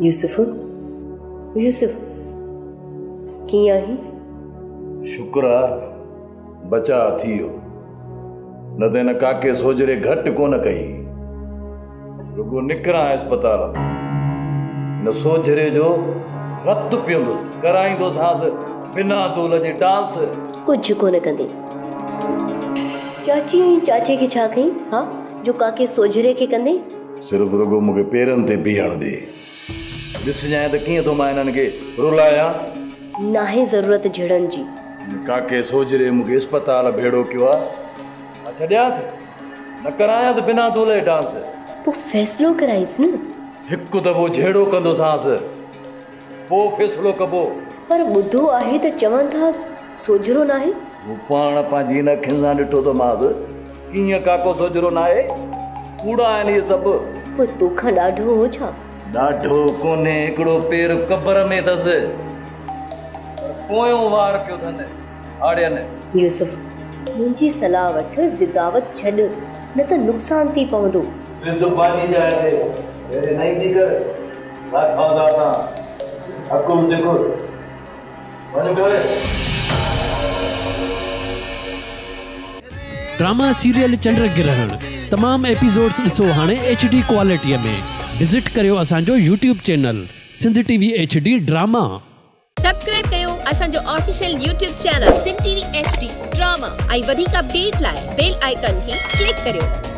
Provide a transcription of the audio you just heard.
यूसुफ यूसुफ कीअं आहीं? शुक्र आहे बचा थियो न त हिन काके सोजरे घटि कोन कई रुगो निकिरां अस्पताल न सोजरे जो रत पीअंदुसि कराईंदोसांसि बिना तूल जे डांस। कुझु कोन कंदी। चाची ऐं चाचे खे छा कई? हा जो काके सोजरे खे कंदे? सिर्फ़ु रुगो मूंखे पेरनि ते बीहण दे। ॾिसजांइ त कीअं थो मां हिननि खे रुलायां। नाहे ज़रूरत झड़नि जी। काके सोजरे मूंखे अस्पताल भेड़ो कयो आहे, मां छॾियांसि न करायांसि बिना तूल जे डांस। पोइ फ़ैसिलो कराईंसि न। हिकु दफ़ो झेड़ो कंदोसांसि पोइ फ़ैसिलो कबो। पर ॿुधो आहे त चवनि था सोजरो नाहे। हू पाण पंहिंजी हिन अखियुनि सां ॾिठो त मांसि कीअं काको सोजरो नाहे। कूड़ा आहिनि इहे सभु। पोइ तोखां ॾाढो हो छा? ॾाढो कोन्हे, हिकिड़ो पेर कबर में अथसि पोयों वार पियो अथनि आड़ियनि। यूसुफ मुंहिंजी सलाह वठ, ज़िदावत छॾ न त नुक़सान थी पवंदो। सिंध पानी जाए थे नहीं दिकर बात खादा था हुकुम देखो मन करे। ड्रामा सीरियल चंद्र ग्रहण तमाम एपिसोड्स ॾिसो हाणे HD क्वालिटीअ में। विज़िट करियो असांजो YouTube channel Sindh TV HD drama. Subscribe कयो असांजो official YouTube channel Sindh TV HD drama ऐं वधीक अपडेट लाइ बेल आइकन खे क्लिक करियो।